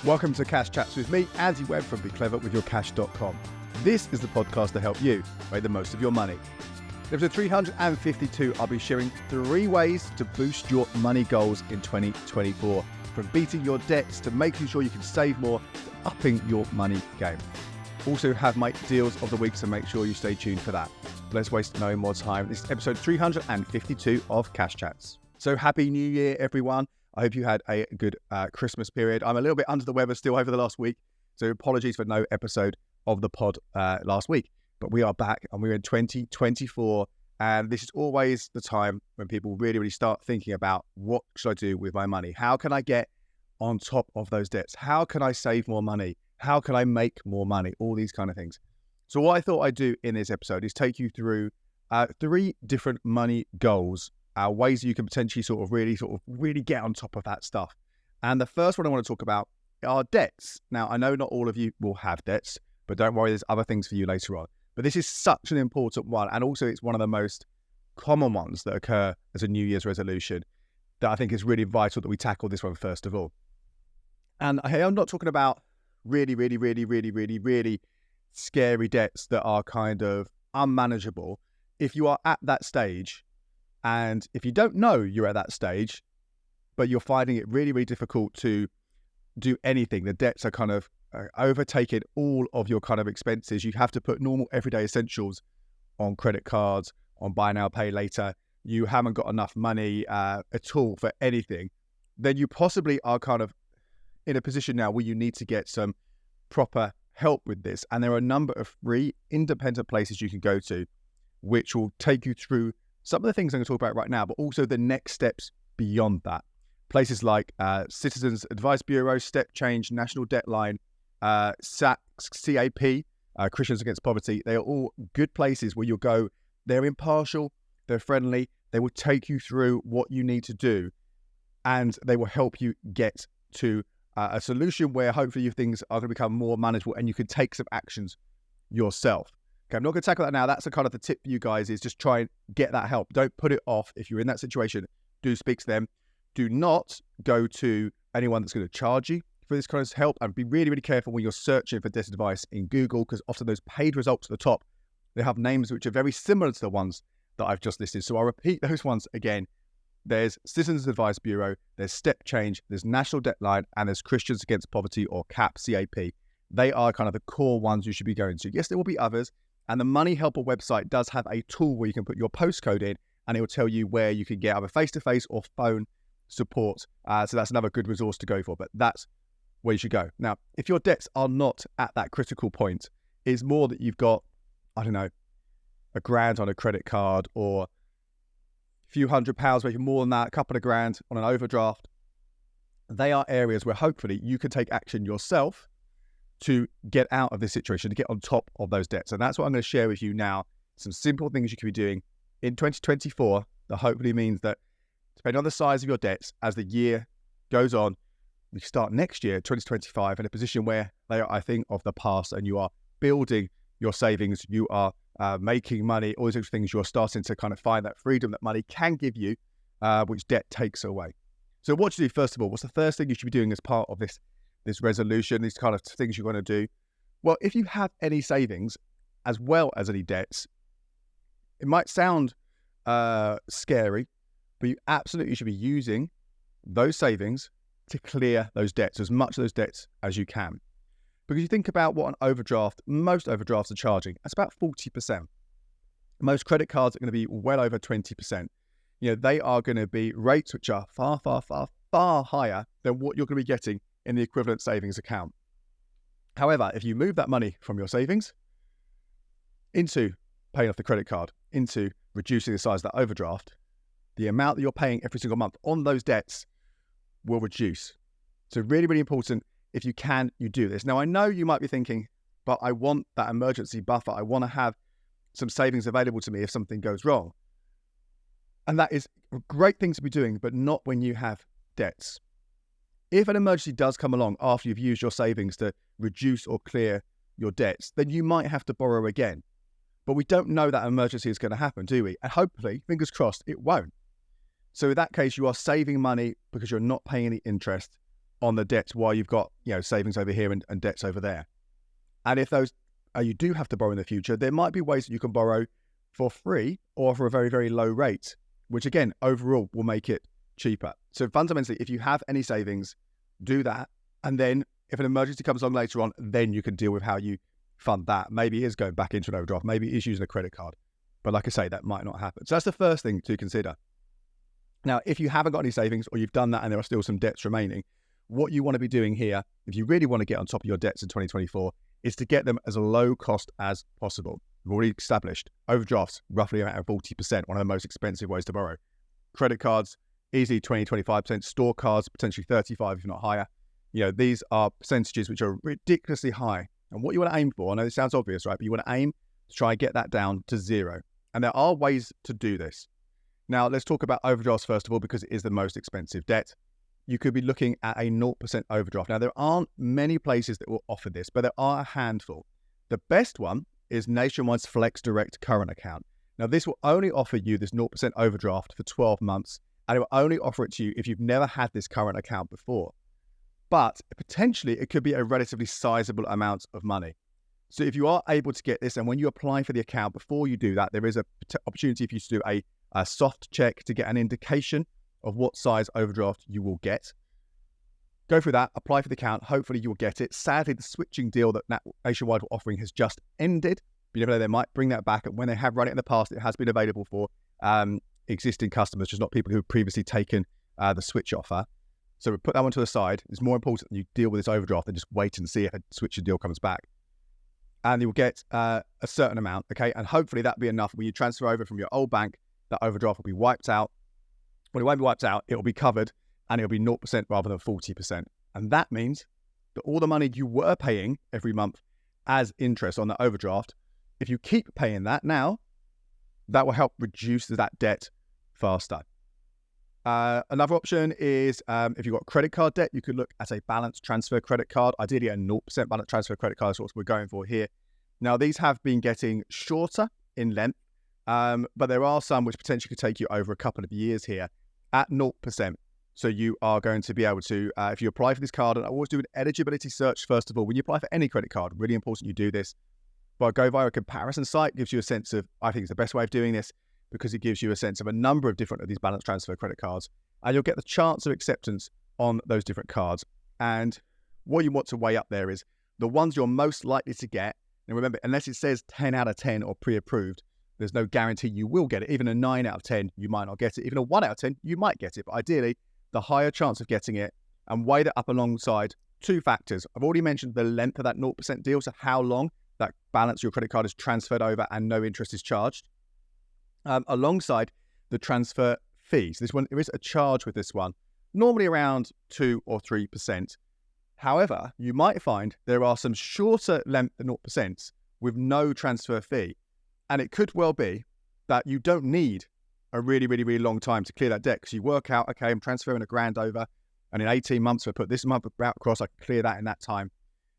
Welcome to Cash Chats with me, Andy Webb from BeCleverWithYourCash.com. This is the podcast to help you make the most of your money. In episode 352, I'll be sharing 3 ways to boost your money goals in 2024, from beating your debts to making sure you can save more to upping your money game. Also have my deals of the week, so make sure you stay tuned for that. Let's waste no more time. This is episode 352 of Cash Chats. So happy New Year, everyone. I hope you had a good Christmas period. I'm a little bit under the weather still over the last week, so apologies for no episode of the pod last week. But we are back and we're in 2024, and this is always the time when people really start thinking about, what should I do with my money? How can I get on top of those debts? How can I save more money? How can I make more money? All these kind of things. So what I thought I'd do in this episode is take you through 3 different money goals, ways that you can potentially really get on top of that stuff. And the first one I want to talk about are debts. Now, I know not all of you will have debts, but don't worry, there's other things for you later on. But this is such an important one, and also it's one of the most common ones that occur as a New Year's resolution, that I think is really vital that we tackle this one first of all. And I'm not talking about really scary debts that are kind of unmanageable. If you are at that stage, and if you don't know you're at that stage, but you're finding it really difficult to do anything, the debts are kind of overtaking all of your kind of expenses. You have to put normal everyday essentials on credit cards, on buy now, pay later. You haven't got enough money at all for anything. Then you possibly are kind of in a position now where you need to get some proper help with this. And there are a number of free independent places you can go to, which will take you through some of the things I'm going to talk about right now, but also the next steps beyond that. Places like Citizens Advice Bureau, Step Change, National Debt Line, CAP, Christians Against Poverty. They are all good places where you'll go. They're impartial, they're friendly, they will take you through what you need to do, and they will help you get to a solution where hopefully your things are going to become more manageable and you can take some actions yourself. Okay, I'm not going to tackle that now. That's the tip for you guys, is just try and get that help. Don't put it off. If you're in that situation, do speak to them. Do not go to anyone that's going to charge you for this kind of help, and be really careful when you're searching for debt advice in Google, because often those paid results at the top, they have names which are very similar to the ones that I've just listed. So I'll repeat those ones again. There's Citizens Advice Bureau, there's Step Change, there's National Debt Line, and there's Christians Against Poverty, or CAP. They are kind of the core ones you should be going to. Yes, there will be others. And the Money Helper website does have a tool where you can put your postcode in, and it will tell you where you can get either face-to-face or phone support. So that's another good resource to go for, but that's where you should go. Now, if your debts are not at that critical point, it's more that you've got, I don't know, $1,000 on a credit card, or a few £100, maybe more than that, a couple of grand on an overdraft. They are areas where hopefully you can take action yourself to get out of this situation, to get on top of those debts. And that's what I'm going to share with you now. Some simple things you can be doing in 2024 that hopefully means that, depending on the size of your debts, as the year goes on, you start next year, 2025, in a position where they are, I think, of the past, and you are building your savings, you are making money, all those things. You're starting to kind of find that freedom that money can give you, which debt takes away. So what to do, first of all, what's the first thing you should be doing as part of this resolution, these kind of things you want to do? Well, if you have any savings as well as any debts, it might sound scary, but you absolutely should be using those savings to clear those debts, as much of those debts as you can. Because you think about what an overdraft, most overdrafts are charging, that's about 40%. Most credit cards are going to be well over 20%. They are going to be rates which are far higher than what you're going to be getting in the equivalent savings account. However, if you move that money from your savings into paying off the credit card, into reducing the size of that overdraft, the amount that you're paying every single month on those debts will reduce. So really important, if you can, you do this. Now, I know you might be thinking, but I want that emergency buffer. I want to have some savings available to me if something goes wrong. And that is a great thing to be doing, but not when you have debts. If an emergency does come along after you've used your savings to reduce or clear your debts, then you might have to borrow again. But we don't know that emergency is going to happen, do we? And hopefully, fingers crossed, it won't. So in that case, you are saving money because you're not paying any interest on the debts while you've got, savings over here and debts over there. And if those you do have to borrow in the future, there might be ways that you can borrow for free or for a very, very low rate, which again, overall will make it cheaper. So fundamentally, if you have any savings, do that. And then if an emergency comes along later on, then you can deal with how you fund that. Maybe it is going back into an overdraft. Maybe it is using a credit card. But like I say, that might not happen. So that's the first thing to consider. Now, if you haven't got any savings or you've done that and there are still some debts remaining, what you want to be doing here, if you really want to get on top of your debts in 2024, is to get them as low cost as possible. We've already established overdrafts, roughly around 40%, one of the most expensive ways to borrow. Credit cards, easily 20, 25%. Store cards, potentially 35 if not higher. These are percentages which are ridiculously high. And what you want to aim for, I know this sounds obvious, right? But you want to aim to try and get that down to zero. And there are ways to do this. Now, let's talk about overdrafts first of all, because it is the most expensive debt. You could be looking at a 0% overdraft. Now, there aren't many places that will offer this, but there are a handful. The best one is Nationwide's Flex Direct current account. Now, this will only offer you this 0% overdraft for 12 months, and it will only offer it to you if you've never had this current account before. But potentially, it could be a relatively sizable amount of money. So if you are able to get this, and when you apply for the account, before you do that, there is an opportunity for you to do a soft check to get an indication of what size overdraft you will get. Go through that, apply for the account, hopefully you'll get it. Sadly, the switching deal that Nationwide were offering has just ended. But you never know, they might bring that back. And when they have run it in the past, it has been available for existing customers, just not people who have previously taken the switch offer. So we put that one to the side. It's more important that you deal with this overdraft than just wait and see if a switching deal comes back. And you'll get a certain amount, okay? And hopefully that'll be enough. When you transfer over from your old bank, that overdraft will be wiped out. When it won't be wiped out, it will be covered and it'll be 0% rather than 40%. And that means that all the money you were paying every month as interest on the overdraft, if you keep paying that now, that will help reduce that debt faster. Another option is if you've got credit card debt, you could look at a balance transfer credit card, ideally a 0% balance transfer credit card is what we're going for here. Now, these have been getting shorter in length, but there are some which potentially could take you over a couple of years here at 0%. So you are going to be able to, if you apply for this card, and I always do an eligibility search first of all. When you apply for any credit card, really important you do this. But go via a comparison site, gives you a sense of, I think it's the best way of doing this, because it gives you a sense of a number of different of these balance transfer credit cards, and you'll get the chance of acceptance on those different cards. And what you want to weigh up there is the ones you're most likely to get. And remember, unless it says 10 out of 10 or pre-approved, there's no guarantee you will get it. Even a 9 out of 10, you might not get it. Even a 1 out of 10, you might get it. But ideally, the higher chance of getting it, and weigh that up alongside two factors. I've already mentioned the length of that 0% deal, so how long that balance your credit card is transferred over and no interest is charged. Alongside the transfer fees. This one, there is a charge with this one, normally around 2 or 3%. However, you might find there are some shorter length than 0% with no transfer fee. And it could well be that you don't need a really, really, really long time to clear that debt, because you work out, okay, I'm transferring $1,000 over, and in 18 months, if I put this month out across, I can clear that in that time.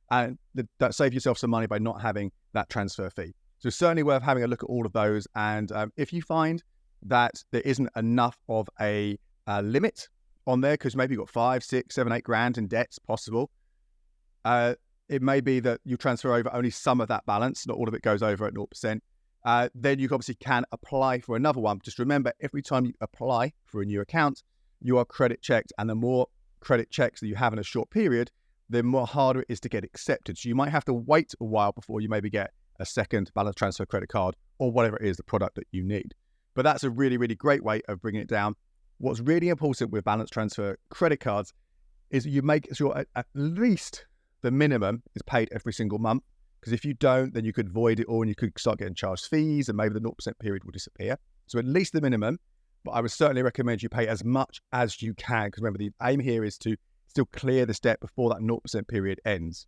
And that saves yourself some money by not having that transfer fee. So it's certainly worth having a look at all of those. And if you find that there isn't enough of a limit on there, because maybe you've got 5, 6, 7, 8 grand in debts possible, it may be that you transfer over only some of that balance, not all of it goes over at 0%. Then you obviously can apply for another one. Just remember, every time you apply for a new account, you are credit checked. And the more credit checks that you have in a short period, the more harder it is to get accepted. So you might have to wait a while before you maybe get a second balance transfer credit card or whatever it is, the product that you need. But that's a really, really great way of bringing it down. What's really important with balance transfer credit cards is you make sure at least the minimum is paid every single month. Because if you don't, then you could void it all and you could start getting charged fees, and maybe the 0% period will disappear. So at least the minimum, but I would certainly recommend you pay as much as you can, because remember, the aim here is to still clear this debt before that 0% period ends.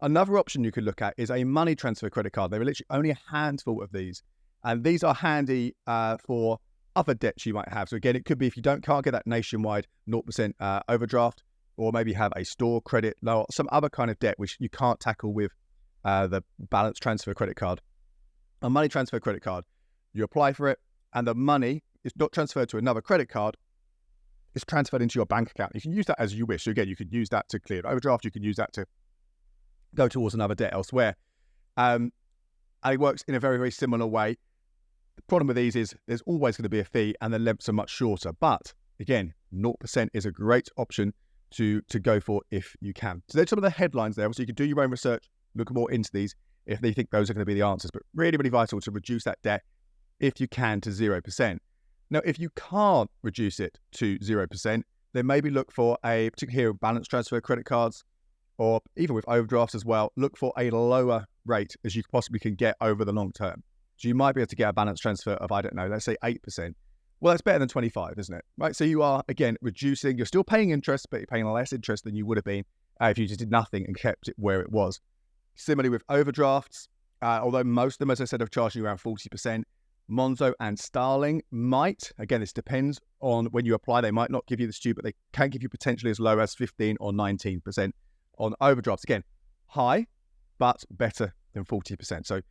Another option you could look at is a money transfer credit card. There are literally only a handful of these, and these are handy for other debts you might have. So again, it could be if you can't get that Nationwide 0% overdraft, or maybe have a store credit loan, or some other kind of debt which you can't tackle with the balance transfer credit card. A money transfer credit card, you apply for it, and the money is not transferred to another credit card. it's transferred into your bank account. You can use that as you wish. So again, you could use that to clear an overdraft. You can use that to go towards another debt elsewhere. And it works in a very, very similar way. The problem with these is there's always going to be a fee and the lengths are much shorter. But again, 0% is a great option to go for if you can. So there's some of the headlines there. So you can do your own research, look more into these if they think those are going to be the answers. But really, really vital to reduce that debt if you can to 0%. Now, if you can't reduce it to 0%, then maybe look for particularly here with balance transfer credit cards, or even with overdrafts as well, look for a lower rate as you possibly can get over the long term. So you might be able to get a balance transfer of, I don't know, let's say 8%. Well, that's better than 25, isn't it? Right. So you are, again, reducing, you're still paying interest, but you're paying less interest than you would have been if you just did nothing and kept it where it was. Similarly with overdrafts, although most of them, as I said, have charged you around 40%, Monzo and Starling might, again, this depends on when you apply, they might not give you the stu, but they can give you potentially as low as 15 or 19% on overdrafts. Again, high, but better than 40%. So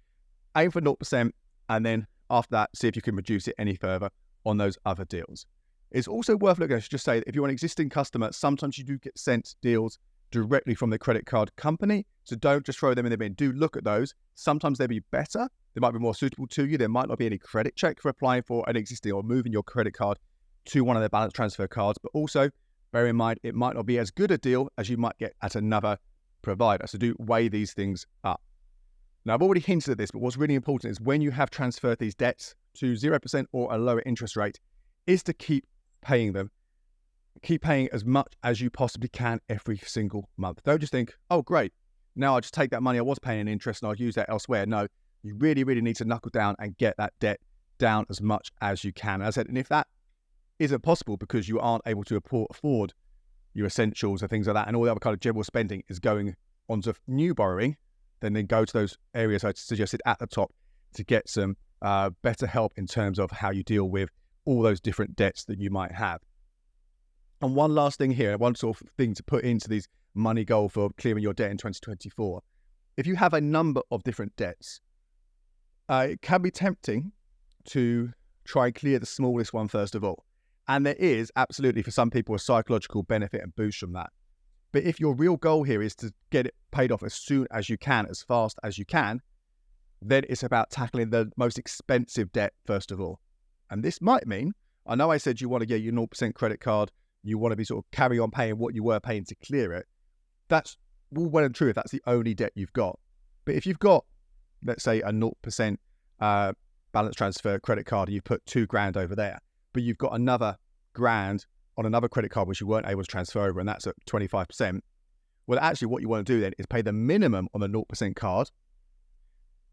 aim for 0%, and then after that, see if you can reduce it any further on those other deals. It's also worth looking, I should just say, that if you're an existing customer, sometimes you do get sent deals directly from the credit card company. So don't just throw them in the bin. Do look at those. Sometimes they'll be better. They might be more suitable to you. There might not be any credit check for applying for an existing or moving your credit card to one of their balance transfer cards. But also, bear in mind, it might not be as good a deal as you might get at another provider. So do weigh these things up. Now, I've already hinted at this, but what's really important is when you have transferred these debts to 0% or a lower interest rate, is to keep paying them. Keep paying as much as you possibly can every single month. Don't just think, oh, great, now I'll just take that money I was paying in interest and I'll use that elsewhere. No, you really, really need to knuckle down and get that debt down as much as you can. As I said, and if that isn't possible because you aren't able to afford your essentials and things like that, and all the other kind of general spending is going onto new borrowing, then go to those areas I suggested at the top to get some better help in terms of how you deal with all those different debts that you might have. And one last thing here, one sort of thing to put into these money goal for clearing your debt in 2024. If you have a number of different debts, it can be tempting to try and clear the smallest one first of all. And there is absolutely for some people a psychological benefit and boost from that. But if your real goal here is to get it paid off as soon as you can, as fast as you can, then it's about tackling the most expensive debt first of all. And this might mean, I know I said you want to get your 0% credit card, you want to be sort of carry on paying what you were paying to clear it. That's all well and true if that's the only debt you've got. But if you've got, let's say, a 0% balance transfer credit card and you've put $2,000 over there, but you've got another $1,000 on another credit card which you weren't able to transfer over, and that's at 25%, well, actually what you want to do then is pay the minimum on the 0% card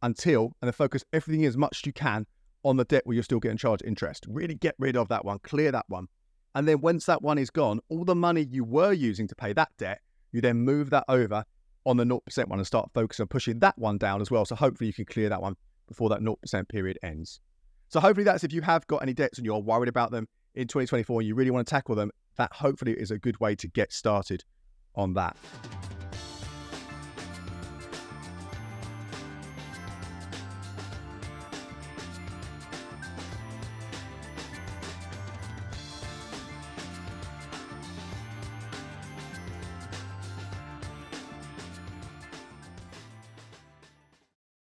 and then focus everything as much as you can on the debt where you're still getting charged interest. Really get rid of that one, clear that one. And then once that one is gone, all the money you were using to pay that debt, you then move that over on the 0% one and start focusing on pushing that one down as well. So hopefully you can clear that one before that 0% period ends. So hopefully that's, if you have got any debts and you're worried about them in 2024 and you really want to tackle them, that hopefully is a good way to get started on that.